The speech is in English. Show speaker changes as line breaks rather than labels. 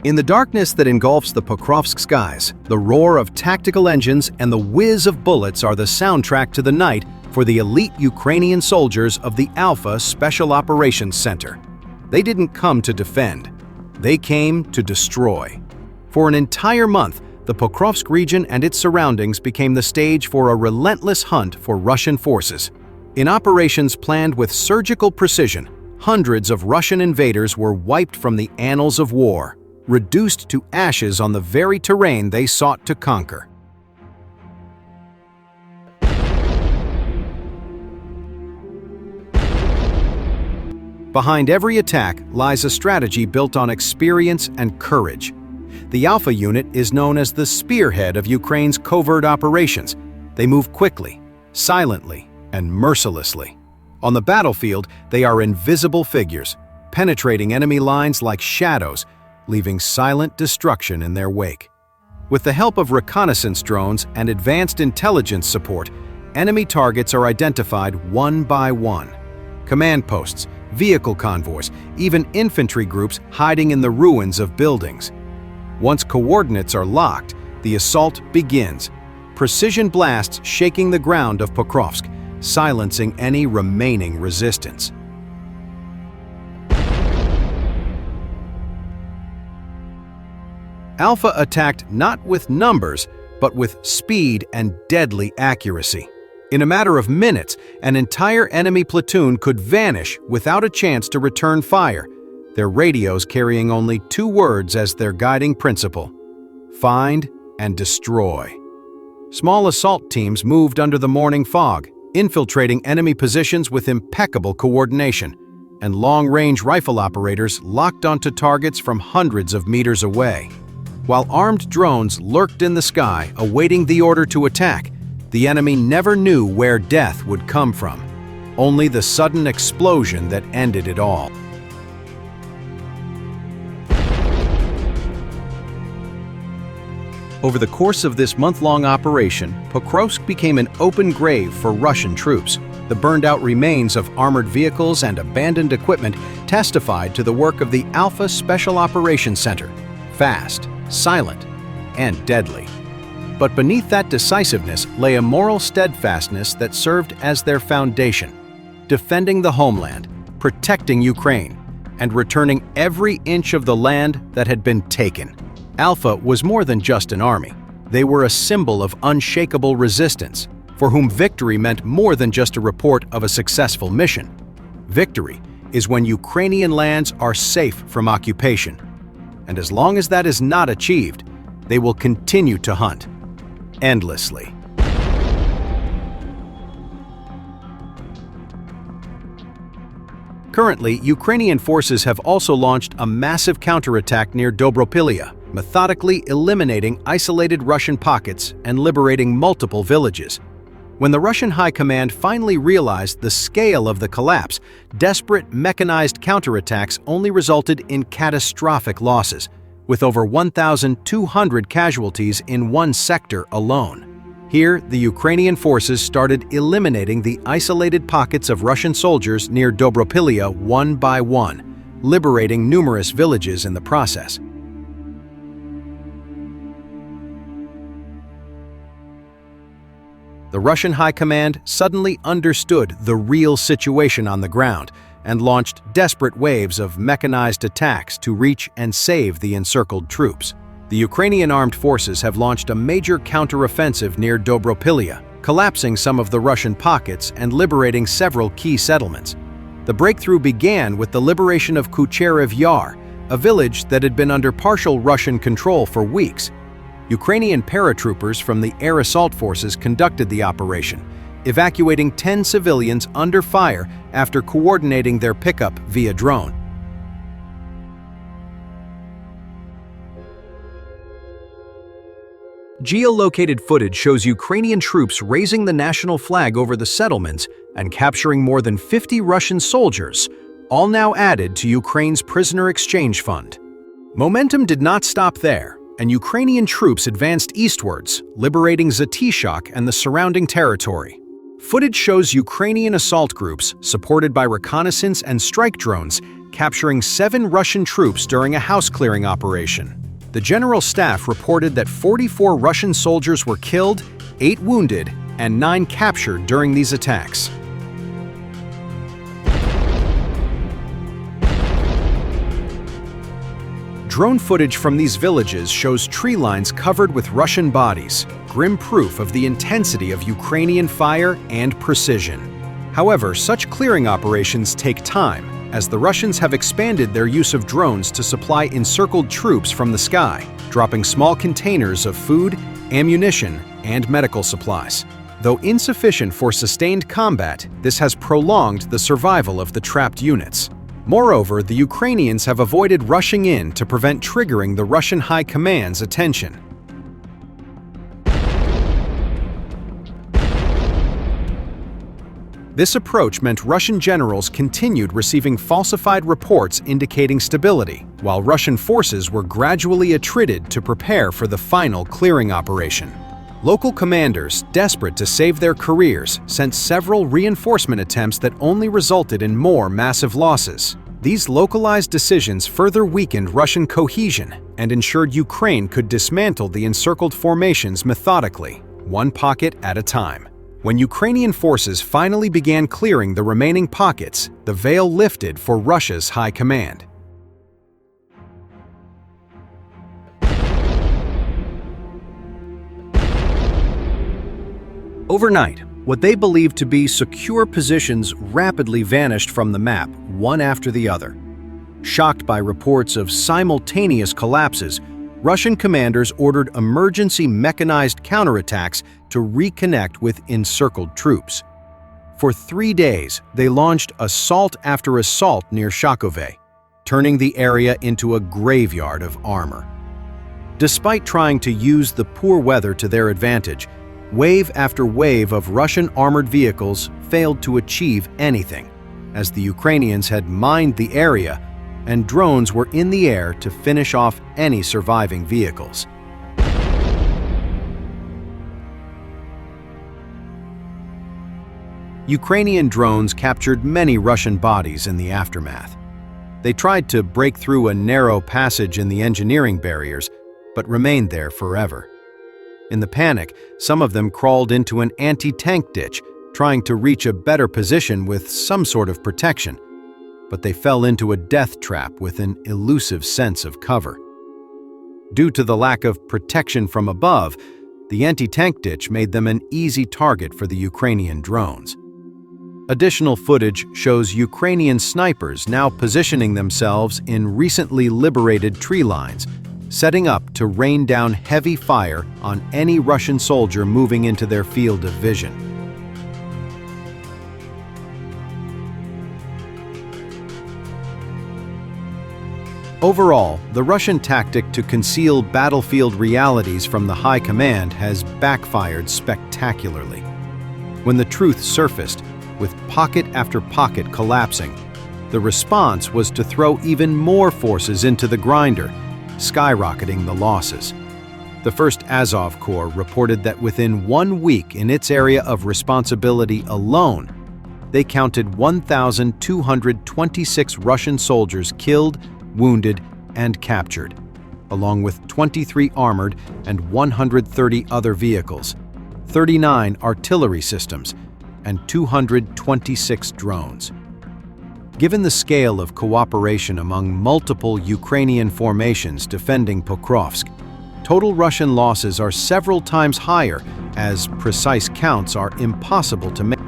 In the darkness that engulfs the Pokrovsk skies, the roar of tactical engines and the whiz of bullets are the soundtrack to the night for the elite Ukrainian soldiers of the Alpha Special Operations Center. They didn't come to defend. They came to destroy. For an entire month, the Pokrovsk region and its surroundings became the stage for a relentless hunt for Russian forces. In operations planned with surgical precision, hundreds of Russian invaders were wiped from the annals of war, reduced to ashes on the very terrain they sought to conquer. Behind every attack lies a strategy built on experience and courage. The Alpha unit is known as the spearhead of Ukraine's covert operations. They move quickly, silently, and mercilessly. On the battlefield, they are invisible figures, penetrating enemy lines like shadows, leaving silent destruction in their wake. With the help of reconnaissance drones and advanced intelligence support, enemy targets are identified one by one. Command posts, vehicle convoys, even infantry groups hiding in the ruins of buildings. Once coordinates are locked, the assault begins. Precision blasts shaking the ground of Pokrovsk, silencing any remaining resistance. Alpha attacked not with numbers, but with speed and deadly accuracy. In a matter of minutes, an entire enemy platoon could vanish without a chance to return fire, their radios carrying only 2 words as their guiding principle: find and destroy. Small assault teams moved under the morning fog, infiltrating enemy positions with impeccable coordination, and long-range rifle operators locked onto targets from hundreds of meters away. While armed drones lurked in the sky, awaiting the order to attack, the enemy never knew where death would come from, only the sudden explosion that ended it all. Over the course of this month-long operation, Pokrovsk became an open grave for Russian troops. The burned-out remains of armored vehicles and abandoned equipment testified to the work of the Alpha Special Operations Center: fast, silent, and deadly. But beneath that decisiveness lay a moral steadfastness that served as their foundation, defending the homeland, protecting Ukraine, and returning every inch of the land that had been taken. Alpha was more than just an army. They were a symbol of unshakable resistance, for whom victory meant more than just a report of a successful mission. Victory is when Ukrainian lands are safe from occupation. And as long as that is not achieved, they will continue to hunt, endlessly. Currently, Ukrainian forces have also launched a massive counterattack near Doropilia, methodically eliminating isolated Russian pockets and liberating multiple villages. When the Russian High Command finally realized the scale of the collapse, desperate mechanized counterattacks only resulted in catastrophic losses, with over 1,200 casualties in one sector alone. Here, the Ukrainian forces started eliminating the isolated pockets of Russian soldiers near Doropilia one by one, liberating numerous villages in the process. The Russian High Command suddenly understood the real situation on the ground and launched desperate waves of mechanized attacks to reach and save the encircled troops. The Ukrainian armed forces have launched a major counteroffensive near Doropilia, collapsing some of the Russian pockets and liberating several key settlements. The breakthrough began with the liberation of Kucherev Yar, a village that had been under partial Russian control for weeks. Ukrainian paratroopers from the air assault forces conducted the operation, evacuating 10 civilians under fire after coordinating their pickup via drone. Geolocated footage shows Ukrainian troops raising the national flag over the settlements and capturing more than 50 Russian soldiers, all now added to Ukraine's prisoner exchange fund. Momentum did not stop there, and Ukrainian troops advanced eastwards, liberating Zatishok and the surrounding territory. Footage shows Ukrainian assault groups, supported by reconnaissance and strike drones, capturing 7 Russian troops during a house-clearing operation. The General Staff reported that 44 Russian soldiers were killed, 8 wounded, and 9 captured during these attacks. Drone footage from these villages shows tree lines covered with Russian bodies, grim proof of the intensity of Ukrainian fire and precision. However, such clearing operations take time, as the Russians have expanded their use of drones to supply encircled troops from the sky, dropping small containers of food, ammunition, and medical supplies. Though insufficient for sustained combat, this has prolonged the survival of the trapped units. Moreover, the Ukrainians have avoided rushing in to prevent triggering the Russian High Command's attention. This approach meant Russian generals continued receiving falsified reports indicating stability, while Russian forces were gradually attrited to prepare for the final clearing operation. Local commanders, desperate to save their careers, sent several reinforcement attempts that only resulted in more massive losses. These localized decisions further weakened Russian cohesion and ensured Ukraine could dismantle the encircled formations methodically, one pocket at a time. When Ukrainian forces finally began clearing the remaining pockets, the veil lifted for Russia's high command. Overnight, what they believed to be secure positions rapidly vanished from the map, one after the other. Shocked by reports of simultaneous collapses, Russian commanders ordered emergency mechanized counterattacks to reconnect with encircled troops. For 3 days, they launched assault after assault near Shakove, turning the area into a graveyard of armor. Despite trying to use the poor weather to their advantage, wave after wave of Russian armored vehicles failed to achieve anything, as the Ukrainians had mined the area and drones were in the air to finish off any surviving vehicles. Ukrainian drones captured many Russian bodies in the aftermath. They tried to break through a narrow passage in the engineering barriers, but remained there forever. In the panic, some of them crawled into an anti-tank ditch, trying to reach a better position with some sort of protection, but they fell into a death trap with an elusive sense of cover. Due to the lack of protection from above, the anti-tank ditch made them an easy target for the Ukrainian drones. Additional footage shows Ukrainian snipers now positioning themselves in recently liberated tree lines, setting up to rain down heavy fire on any Russian soldier moving into their field of vision. Overall, the Russian tactic to conceal battlefield realities from the High Command has backfired spectacularly. When the truth surfaced, with pocket after pocket collapsing, the response was to throw even more forces into the grinder, skyrocketing the losses. The 1st Azov Corps reported that within 1 week in its area of responsibility alone, they counted 1,226 Russian soldiers killed, wounded, and captured, along with 23 armored and 130 other vehicles, 39 artillery systems, and 226 drones. Given the scale of cooperation among multiple Ukrainian formations defending Pokrovsk, total Russian losses are several times higher, as precise counts are impossible to make.